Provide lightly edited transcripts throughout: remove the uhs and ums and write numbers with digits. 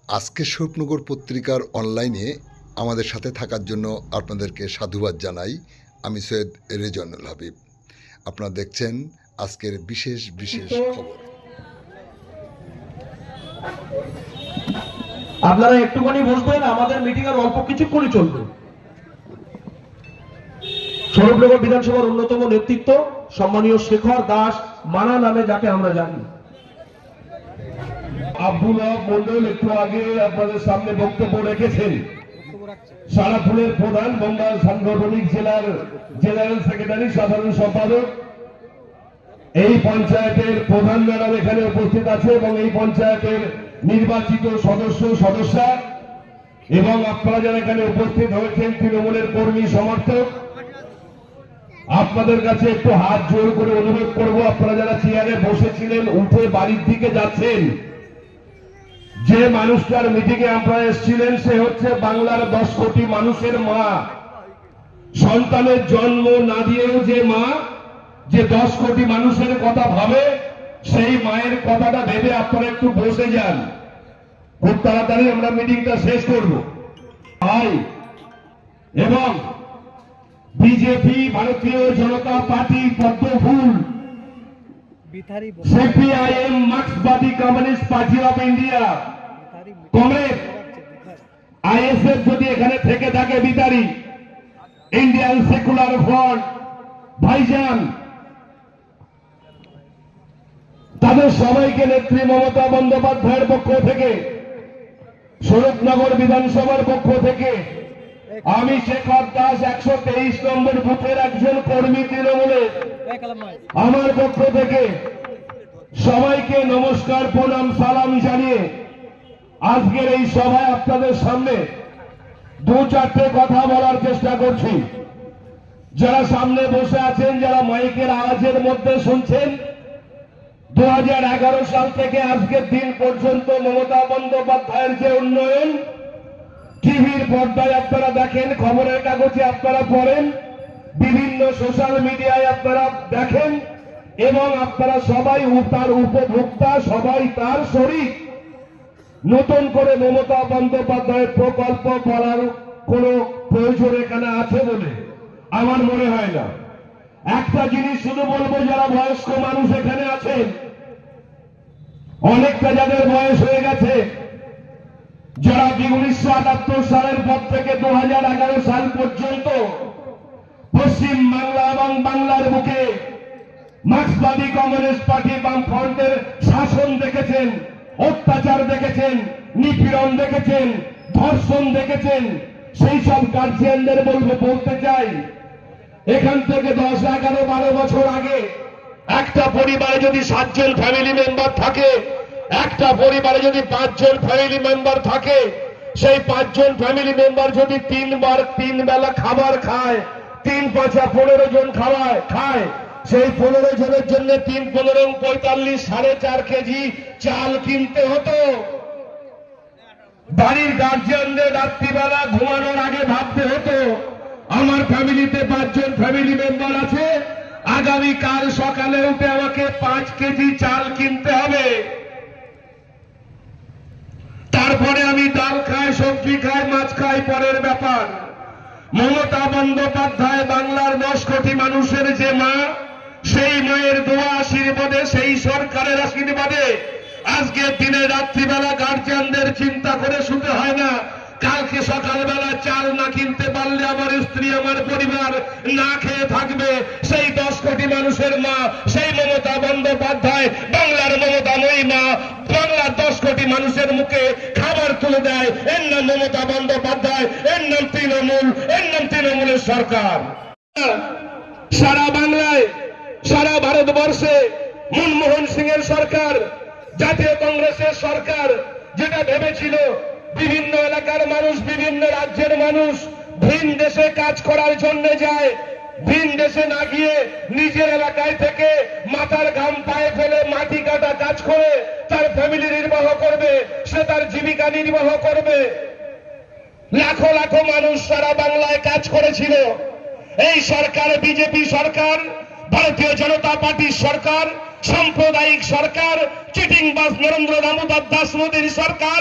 আজকে স্বরূপনগর পত্রিকার অনলাইনে আমাদের সাথে থাকার জন্য আপনাদেরকে সাধুবাদ জানাই। আমি সৈয়দ রেজওয়ানুল হাবিব। আপনারা দেখছেন আজকের বিশেষ বিশেষ খবর। আপনারা একটুখানি বসবেন, আমাদের মিটিং আর অল্প কিছুক্ষণই চলবে। স্বরূপনগর বিধানসভার অন্যতম নেতৃত্ব সম্মানীয় শেখর দাস মানা নামে যাকে আমরা জানি, আব্দুল হক মন্ডল একটু আগে আপনাদের সামনে বক্তব্য রেখেছেন। সারাফুলের প্রধান বঙ্গাল সাংগঠনিক জেলার জেনারেল সেক্রেটারি সাধারণ সম্পাদক, এই পঞ্চায়েতের প্রধান ম্যাডাম এখানে উপস্থিত আছে এবং এই পঞ্চায়েতের নির্বাচিত সদস্যা এবং আপনারা যারা এখানে উপস্থিত হয়েছেন তৃণমূলের কর্মী সমর্থক, আপনাদের কাছে একটু হাত জোর করে অনুরোধ করব, আপনারা যারা চেয়ারে বসেছিলেন উঠে বাড়ির দিকে যাচ্ছেন। যে মানুষটার মিটিং এ আপনারা এসেছিলেন সে হচ্ছে বাংলার 10 কোটি মানুষের মা। সন্তানের জন্ম না দিয়েও যে মা, যে 10 কোটি মানুষের কথা ভাবে, সেই মায়ের কথাটা ভেবে আপনারা একটু বসে যান। খুব তাড়াতাড়ি আমরা মিটিংটা শেষ করব। এবং বিজেপি, ভারতীয় জনতা পার্টি, পদ্মফুল, সিপিআইএম, মার্ক্সবাদী communist party of India, Congress, ISF যদি এখানে থেকে থাকে, বিতারি, ইন্ডিয়ান সেকুলার ফ্রন্ট, ভাইজান, তাদের সবাইকে নেত্রী মমতা বন্দ্যোপাধ্যায়ের পক্ষ থেকে, স্বরূপনগর বিধানসভার পক্ষ থেকে, আমি শেখর দাস 123 নম্বর বুথের একজন কর্মী তৃণমূলের, আমার পক্ষ থেকে সবাইকে নমস্কার, প্রণাম, সালাম জানিয়ে আজকের এই সভায় আপনাদের সামনে 2-4টে কথা বলার চেষ্টা করছি। যারা সামনে বসে আছেন, যারা মাইকের আওয়াজের মধ্যে শুনছেন, 2011 সাল থেকে আজকের দিন পর্যন্ত মমতা বন্দ্যোপাধ্যায়ের যে উন্নয়ন টিভির পর্দায় আপনারা দেখেন, খবরের কাগজে আপনারা পড়েন, বিভিন্ন সোশ্যাল মিডিয়ায় আপনারা দেখেন, এবং আপনারা সবাই তার উপভোক্তা, সবাই তার শরীর। নতুন করে মমতা বন্দ্যোপাধ্যায়ের প্রকল্প করার কোন প্রয়োজন এখানে আছে বলে আমার মনে হয় না। একটা জিনিস শুধু বলবো, যারা বয়স্ক মানুষ এখানে আছেন, অনেকটা যাদের বয়স হয়ে গেছে, যারা 1978 সালের পর থেকে 2011 সাল পর্যন্ত পশ্চিম বাংলা এবং বাংলার বুকে মার্ক্সবাদী কমিউনিস্ট পার্টি বামফ্রন্টের শাসন দেখেছেন, অত্যাচার দেখেছেন, নিপীড়ন দেখেছেন, ধর্ষণ দেখেছেন, সেই সব গার্জিয়ানদের বলতে চাই, এখান থেকে 10, 11, 12 বছর আগে একটা পরিবারে যদি 7 জন ফ্যামিলি মেম্বার থাকে, একটা পরিবারে যদি 5 জন ফ্যামিলি মেম্বার থাকে, সেই 5 জন ফ্যামিলি মেম্বার যদি 3 বেলা খাবার খায়, 3 5 15 জন খায়, সেই 15 জনের জন্য 3 15 45 4.5 কেজি চাল কিনতে হতো। বাড়ির গার্জিয়ানদের রাত্রিবেলা ঘুমানোর আগে ভাবতে হতো, আমার ফ্যামিলিতে 5 জন ফ্যামিলি মেম্বার আছে, আগামীকাল সকালে উঠে আমাকে 5 কেজি চাল কিনতে হবে, তারপরে আমি ডাল খাই, সবজি খাই, মাছ খাই, পরের ব্যাপার। মমতা বন্দ্যোপাধ্যায় বাংলার 10 কোটি মানুষের যে মা, সেই মায়ের দোয়া আশীর্বাদে, সেই সরকারের আশীর্বাদে আজকের দিনে রাত্রিবেলা গার্জিয়ানদের চিন্তা করে শুতে হয় না, কালকে সকালবেলা চাল না কিনতে পারলে আমার স্ত্রী, আমার পরিবার না খেয়ে থাকবে। সেই 10 কোটি মানুষের মা, সেই মমতা বন্দ্যোপাধ্যায়, বাংলার মমতাময়ী মা, বাংলার 10 কোটি মানুষের মুখে খাবার তুলে দেয়। এর নাম মমতা বন্দ্যোপাধ্যায়, এর নাম তৃণমূল, এর নাম তৃণমূলের সরকার। সারা বাংলায়, সারা ভারতবর্ষে মনমোহন সিং এর সরকার, জাতীয় কংগ্রেসের সরকার যেটা ভেবেছিল বিভিন্ন এলাকার মানুষ, বিভিন্ন রাজ্যের মানুষ ভিন দেশে কাজ করার জন্য যায়, ভিন দেশে না গিয়ে নিজের এলাকায় থেকে মাথার ঘাম পায়ে ফেলে মাটি কাটা কাজ করে তার ফ্যামিলি নির্বাহ করবে, সে তার জীবিকা নির্বাহ করবে। লাখো লাখো মানুষ সারা বাংলায় কাজ করেছিল। এই সরকার, বিজেপি সরকার, ভারতীয় জনতা পার্টির সরকার, সাম্প্রদায়িক সরকার, চিটিংবাজ নরেন্দ্র দামোদর দাস মোদীর সরকার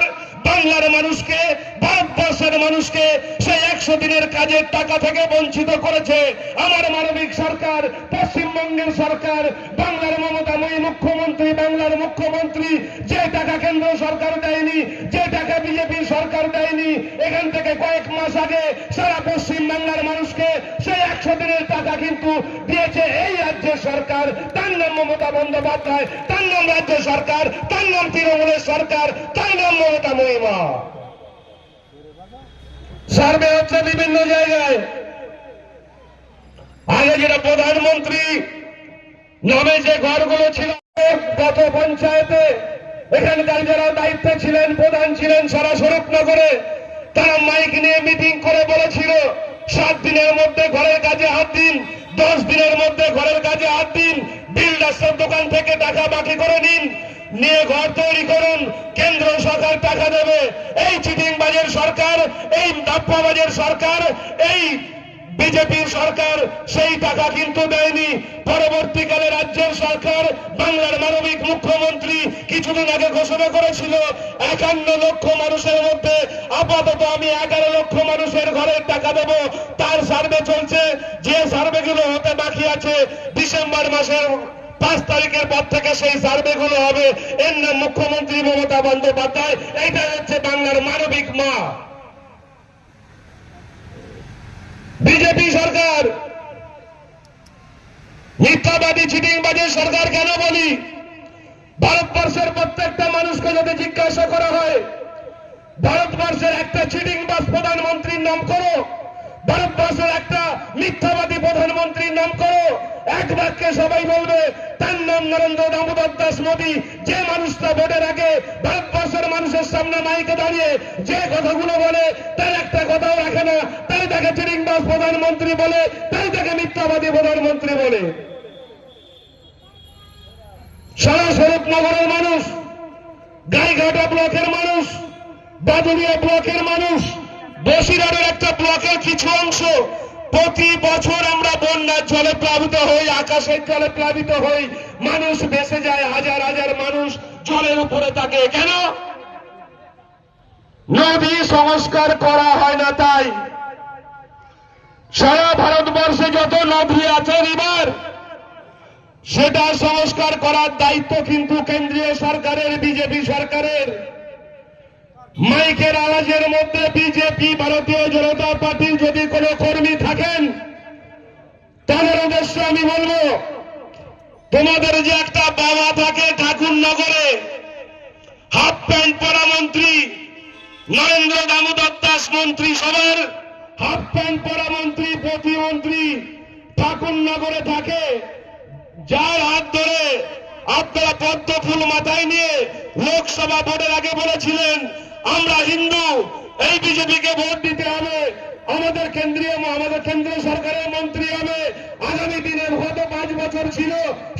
বাংলার মানুষকে, ভারতবর্ষের মানুষকে সেই 100 দিনের কাজের টাকা থেকে বঞ্চিত করেছে আমার মানবিক সরকার, পশ্চিমবঙ্গের সরকার, বাংলার মমতাময়ী মুখ্যমন্ত্রী, বাংলার মুখ্যমন্ত্রী। যে টাকা কেন্দ্র সরকার দেয়নি, যে টাকা বিজেপি সরকার দেয়নি, এখান থেকে কয়েক মাস আগে সারা পশ্চিম বাংলার মানুষকে সেই 100 দিনের টাকা কিন্তু দিয়েছে এই রাজ্যের সরকার। তার নাম মমতা বন্দ্যোপাধ্যায়, তার নাম রাজ্য সরকার, তার নাম তৃণমূলের সরকার, তার নাম মমতা মহিমা। সার্ভে হচ্ছে বিভিন্ন জায়গায়। আগে যেটা প্রধানমন্ত্রী নামে যে ঘরগুলো ছিল গত পঞ্চায়েতে, এখানকার যারা দায়িত্বে ছিলেন, প্রধান ছিলেন সারা শরৎনগরে, তারা মাইক নিয়ে মিটিং করে বলেছিল 7 দিনের মধ্যে ঘরের কাজে হাত দিন, 10 দিনের মধ্যে ঘরের কাজে হাত দিন, বিল্ডার্সের দোকান থেকে টাকা বাকি করে নিন, নিয়ে ঘর তৈরি করুন, কেন্দ্র সরকার টাকা দেবে। এই চিটিংবাজের সরকার, এই দাপ্পাবাজের সরকার, এই বিজেপির সরকার সেই টাকা কিন্তু দেয়নি। পরবর্তীকালে রাজ্যের সরকার, বাংলার মানবিক মুখ্যমন্ত্রী কিছুদিন আগে ঘোষণা করেছিল 51 লক্ষ মানুষের মধ্যে আপাতত আমি 11 লক্ষ মানুষের ঘরের টাকা দেব। তার সার্ভে চলছে, যে সার্ভেগুলো হতে বাকি আছে ডিসেম্বর মাসের 5 তারিখের পর থেকে সেই সার্ভে গুলো হবে। এর নাম মুখ্যমন্ত্রী মমতা বন্দ্যোপাধ্যায়। এইটা হচ্ছে বাংলার মানবিক মা। বিজেপি সরকার মিথ্যাবাদী চিটিংবাজের সরকার কেন বলি? ভারতবর্ষের প্রত্যেকটা মানুষকে যদি জিজ্ঞাসা করা হয় ভারতবর্ষের একটা চিটিংবাজ প্রধানমন্ত্রীর নাম করো, ভারতবর্ষের একটা মিথ্যাবাদী প্রধানমন্ত্রীর নাম করো, এক বাক্যে সবাই বলবে তার নাম নরেন্দ্র দামোদর দাস মোদী। যে মানুষটা ভোটের আগে ভারতবর্ষের মানুষের সামনে মাইকে দাঁড়িয়ে যে কথাগুলো বলে তার একটা কথাও রাখে না, তাই তাকে চিটিংবাজ প্রধানমন্ত্রী বলে, তাই তাকে মিথ্যাবাদী প্রধানমন্ত্রী বলে। সারা শরৎনগরের মানুষ, গাইঘাটা ব্লকের মানুষ, বাদুড়িয়া ব্লকের মানুষ, বসিরহাটের একটা ব্লকের কিছু অংশ প্রতি বছর আমরা বন্যার জলে প্লাবিত হই, আকাশের জলে প্লাবিত হই, মানুষ ভেসে যায়, হাজার হাজার মানুষ জলের উপরে থাকে। কেন? নদী সংস্কার করা হয় না। তাই সারা ভারতবর্ষে যত নদী আছে, রিভার, সেটা সংস্কার করার দায়িত্ব কিন্তু কেন্দ্রীয় সরকারের, বিজেপি সরকারের। মাইকের আওয়াজের মধ্যে বিজেপি, ভারতীয় জনতা পার্টির যদি কোনো কর্মী থাকেন, তাদের উদ্দেশ্যে আমি বলবো, তোমাদের যে একটা বাবা থাকে ঠাকুরনগরে, হাফ প্যান্ট পরা মন্ত্রী, নরেন্দ্র দামোদর দাস মন্ত্রী, সবার হাফ প্যান্ট পরা মন্ত্রী, প্রতিমন্ত্রী ঠাকুরনগরে থাকে, যার হাত ধরে আপনারা পদ্ম ফুল মাথায় নিয়ে লোকসভা ভোটের আগে বলেছিলেন আমরা হিন্দু, এই বিজেপিকে ভোট দিতে হবে, আমাদের কেন্দ্রীয় সরকারের মন্ত্রী হবে। আগামী দিনে গত 5 বছর ছিল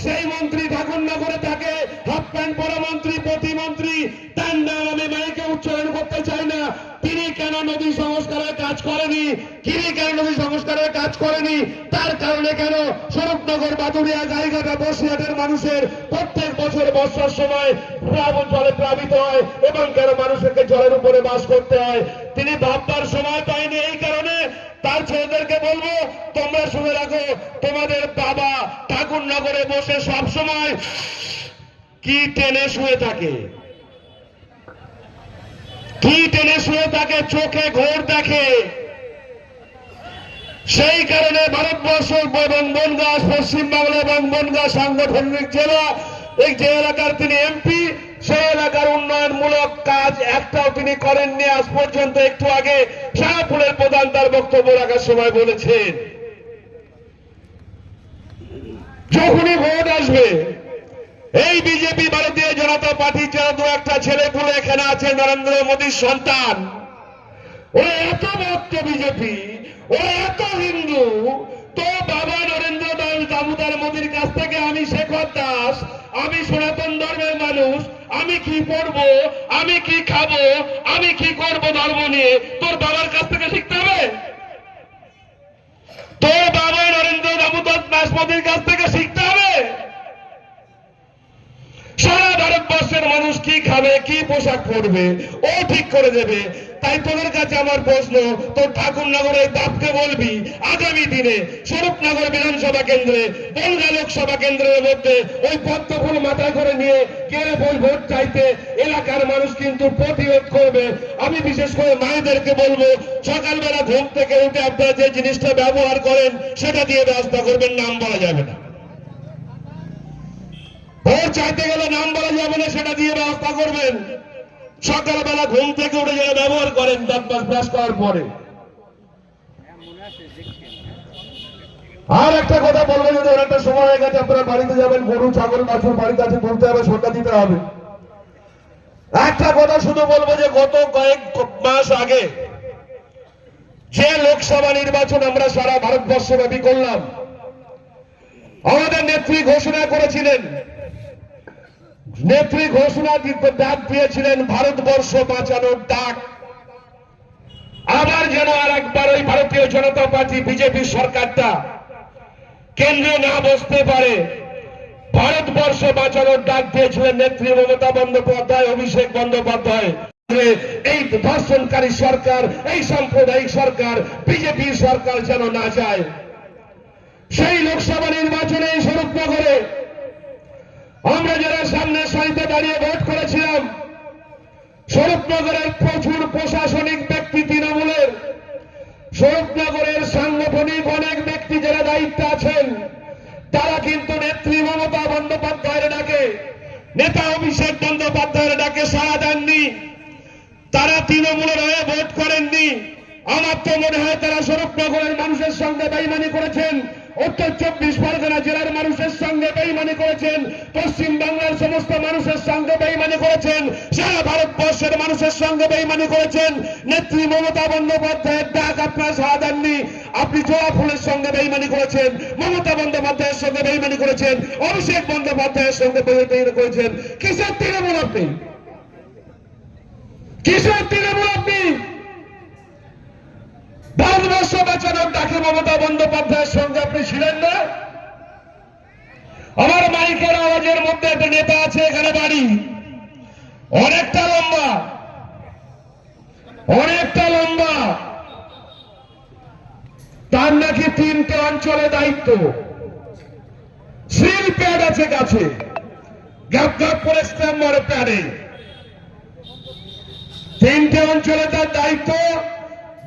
সেই মন্ত্রী ঠাকুরনগরে থাকে, হাফ প্যান্ট পরা মন্ত্রী, প্রতিমন্ত্রী, তার নাম আমি মাইকে উচ্চারণ করতে চাই না। তিনি কেন নদী সংস্কারের কাজ করেনি? তিনি কেন নদী সংস্কারের কাজ করেনি? তার কারণে কেন শরৎনগর, বাদুড়িয়া, গাইঘাটা, বসিরহাটের মানুষের প্রত্যেক বছর বর্ষার সময় জলে প্লাবিত হয় এবং কেন মানুষকে জলের উপরে বাস করতে হয়? তিনি ভাববার সময় পায়নি। এই কারণে তার ছেলেদেরকে বলবো, তোমরা শুনে রাখো, তোমাদের বাবা ঠাকুরনগরে বসে সব সময় কি টেনে শুয়ে থাকে, কি টেনে শুয়ে থাকে, চোখে ঘোর দেখে। সেই কারণে ভারতবর্ষ এবং বনগাঁ, পশ্চিমবাংলা এবং বনগাঁ সাংগঠনিক জেলা, এই যে এলাকার তিনি এমপি, সেই এলাকার উন্নয়নমূলক কাজ একটাও তিনি করেননি আজ পর্যন্ত। একটু আগে শাহপুরের প্রধান তার বক্তব্য রাখার সময় বলেছেন, যখনই ভোট আসবে এই বিজেপি, ভারতীয় জনতা পার্টির যারা 2-1টা ছেলেপুলে এখানে আছে নরেন্দ্র মোদীর সন্তান, ওরা এত ভক্ত বিজেপি, ওরা এত হিন্দু, তো বাবা নরেন্দ্র দামোদর মোদীর কাছ থেকে আমি শেখর দাস, আমি সনাতন ধর্মের মানুষ, আমি কি পড়বো, আমি কি খাবো, আমি কি করবো ধর্ম নিয়ে, তোর বাবার কাছ থেকে শিখতে হবে? তোর বাবা নরেন্দ্র দামোদর দাস মোদীর কাছ থেকে শিখতে হবে? সারা ভারত ভারতবর্ষের মানুষ কি খাবে, কি পোশাক পরবে ও ঠিক করে দেবে। তাই তোদের কাছে আমার প্রশ্ন, তোর ঠাকুরনগরের বাপকে বলবি আগামী দিনে স্বরূপনগর বিধানসভা কেন্দ্রে, বনগাঁ লোকসভা কেন্দ্রের মধ্যে ওই পদ্মফুল মাথায় করে নিয়ে কেড়ে বই ভোট চাইতে এলাকার মানুষ কিন্তু প্রতিরোধ করবে। আমি বিশেষ করে মায়েদেরকে বলবো, সকালবেলা ঘুম থেকে উঠে আপনারা যে জিনিসটা ব্যবহার করেন সেটা দিয়ে ব্যবস্থা করবেন, নাম বলা যাবে না। ভোট চাইতে গেলে নাম বলা যাবে না, সেটা দিয়ে ব্যবস্থা করবেন। সকালবেলা ঘুম থেকে উঠে যারা ব্যবহার করেন দাঁত ব্রাশ করার পরে। আর একটা কথা বলবো, যদি অনেকটা সময় হয়ে গেছে, আপনারা বাড়িতে যাবেন, গরু ছাগল বাছুর বাড়িতে আছে, তুলতে হবে, সরকার দিতে হবে। একটা কথা শুধু বলবো যে গত কয়েক মাস আগে যে লোকসভা নির্বাচন আমরা সারা ভারতবর্ষব্যাপী করলাম, আমাদের নেত্রী ঘোষণা করেছিলেন, নেত্রী ঘোষণা ডাক দিয়েছিলেন ভারতবর্ষ বাঁচানোর ডাক। আবার যেন আর একবার ওই ভারতীয় জনতা পার্টি বিজেপি সরকারটা কেন্দ্রে না বসতে পারে, ভারতবর্ষ বাঁচানোর ডাক দিয়েছিলেন নেত্রী মমতা বন্দ্যোপাধ্যায়, অভিষেক বন্দ্যোপাধ্যায়। এই ধর্ষণকারী সরকার, এই সাম্প্রদায়িক সরকার, বিজেপি সরকার যেন না যায়। সেই লোকসভা নির্বাচনে স্বরূপনগরে আমরা যারা সামনে সারিতে দাঁড়িয়ে ভোট করেছিলাম, স্বরূপনগরের প্রচুর প্রশাসনিক ব্যক্তি তৃণমূলের, স্বরূপনগরের সাংগঠনিক অনেক ব্যক্তি যারা দায়িত্বে আছেন, তারা কিন্তু নেত্রী মমতা বন্দ্যোপাধ্যায়ের ডাকে, নেতা অভিষেক বন্দ্যোপাধ্যায়ের ডাকে সাড়া দেননি। তারা তৃণমূলের হয়ে ভোট করেননি। আমার তো মনে হয় তারা স্বরূপনগরের মানুষের সঙ্গে বেইমানি করেছেন, উত্তর 24 পরগনা জেলার মানুষের সঙ্গে বেইমানি করেছেন, পশ্চিম বাংলার সমস্ত মানুষের সঙ্গে বেইমানি করেছেন, সারা ভারতবর্ষের মানুষের সঙ্গে বেইমানি করেছেন। নেত্রী মমতা বন্দ্যোপাধ্যায়ের ডাক আপনারা সাড়া দেননি। আপনি জোড়া ফুলের সঙ্গে বেইমানি করেছেন, মমতা বন্দ্যোপাধ্যায়ের সঙ্গে বেইমানি করেছেন, অভিষেক বন্দ্যোপাধ্যায়ের সঙ্গে বেইমানি করেছেন। কিসের তৃণমূল আপনি? কিসের তৃণমূল আপনি? ভারতবর্ষ বাঁচানোর ডাকে মমতা বন্দ্যোপাধ্যায়ের সঙ্গে আপনি ছিলেন না? আমার মাইকের আওয়াজের মধ্যে একটা নেতা আছে, এখানে বাড়ি, অনেকটা লম্বা, অনেকটা লম্বা, তার নাকি 3টে অঞ্চলে দায়িত্ব, সিল প্যাড আছে কাছে, গ্যাপ গ্যাপ করে স্ট্যাম্প মারে প্যাডে। 3টে অঞ্চলে তার দায়িত্ব,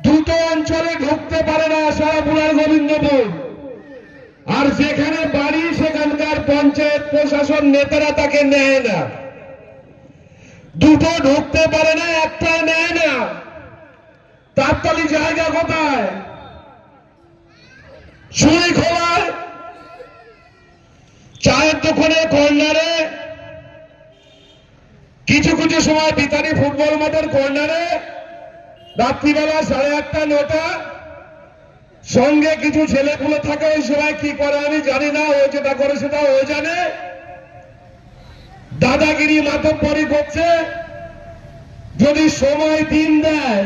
2টো অঞ্চলে ঢুকতে পারে না, সারাপুরার গোবিন্দপুর। আর যেখানে বাড়ি সেখানকার পঞ্চায়েত প্রশাসন নেতারা তাকে নেয় না। 2টো ঢুকতে পারে না, একটা নেয় না। তার তালি জায়গা কোথায়? চুরি খোলায়, চায়ের দোকানে কর্নারে, কিছু কিছু সময় বিতানি ফুটবল মাঠের কর্নারে, রাত্রিবেলা 8:30 9টা, সঙ্গে কিছু ছেলেপুলে থাকে, ওই সময় কি করে আমি জানি না, ও যেটা করে সেটা ও জানে। দাদাগিরি মাতব্বরি করছে। যদি সময় দিন দেয়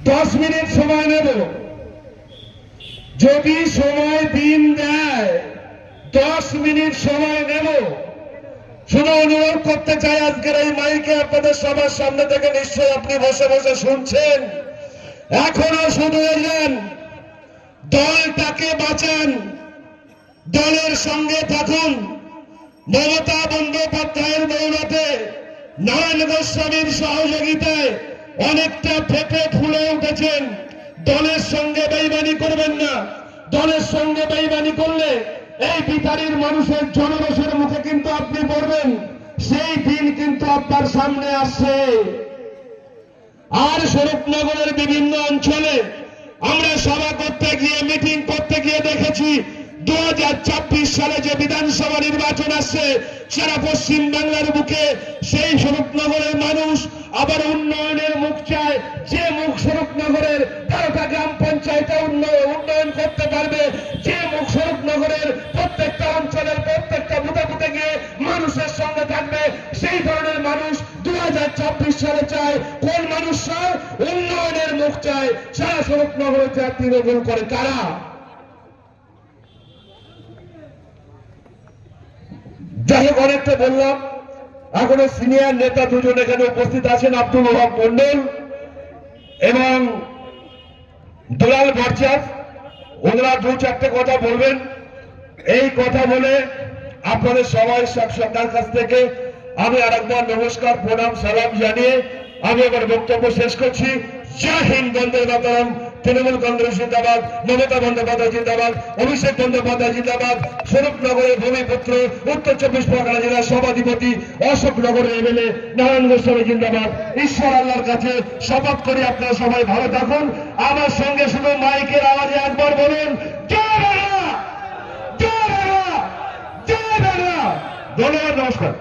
10 মিনিট সময় নেব, যদি সময় দিন দেয় 10 মিনিট সময় নেব। শুধু অনুরোধ করতে চাই, আজকের এই মাইকে আপনাদের সবার সামনে থেকে নিশ্চয়ই আপনি বসে বসে শুনছেন, এখনো শুধু এলেন, দলটাকে বাঁচান, দলের সঙ্গে থাকুন। মমতা বন্দ্যোপাধ্যায়ের দৌলতে, নারায়ণ গোস্বামীর সহযোগিতায় অনেকটা ফেটে ফুলে উঠেছেন। দলের সঙ্গে বেইমানি করবেন না। দলের সঙ্গে বেইমানি করলে এই বিতাড়ির মানুষের জনরোষের মুখে কিন্তু আপনি পড়বেন। সেই দিন কিন্তু আপনার সামনে আসছে। আর স্বরূপনগরের বিভিন্ন অঞ্চলে আমরা সভা করতে গিয়ে, মিটিং করতে গিয়ে দেখেছি 2024 সালে যে বিধানসভা নির্বাচন আসছে, সারা পশ্চিম বাংলার বুকে সেই স্বরূপনগরের মানুষ আবার উন্নয়নের মুখ চায়। যে মুখ স্বরূপনগরের 12টা গ্রাম পঞ্চায়েতে উন্নয়ন করতে পারবে, যে মুখ স্বরূপনগরের প্রত্যেকটা অঞ্চলের প্রত্যেকটা বুথে বুথে গিয়ে মানুষের সঙ্গে থাকবে, সেই ধরনের মানুষ 2024 সালে চায়। কোন মানুষ চায়? উন্নয়নের মুখ চায়। সারা স্বরূপনগরে যা তৃণমূল করে কারা? যাই হোক, অনেকটা বললাম। এখনো সিনিয়র নেতা দুজন এখানে উপস্থিত আছেন, আব্দুল ওহাব মন্ডল এবং দুলাল ভট্টাচার্য। ওনারা দু চারটে কথা বলবেন। এই কথা বলে আপনাদের সবাই সবার কাছ থেকে আমি আরেকবার নমস্কার, প্রণাম, সালাম জানিয়ে আমি এবার বক্তব্য শেষ করছি। জয় হিন্দ, বন্দে মাতরম। তৃণমূল কংগ্রেস জিন্দাবাদ, মমতা বন্দ্যোপাধ্যায় জিন্দাবাদ, অভিষেক বন্দ্যোপাধ্যায় জিন্দাবাদ, স্বরূপনগরের ভূমিপুত্র, উত্তর 24 পরগনা জেলার সভাধিপতি, অশোকনগরের এমএলএ নারায়ণ গোস্বামী জিন্দাবাদ। ঈশ্বর আল্লাহর কাছে শপথ করি আপনারা সবাই ভালো থাকুন। আমার সঙ্গে শুধু মাইকের আওয়াজে একবার বলুন জয় বাংলা, জয় বাংলা, জয় বাংলা। ধন্যবাদ, নমস্কার।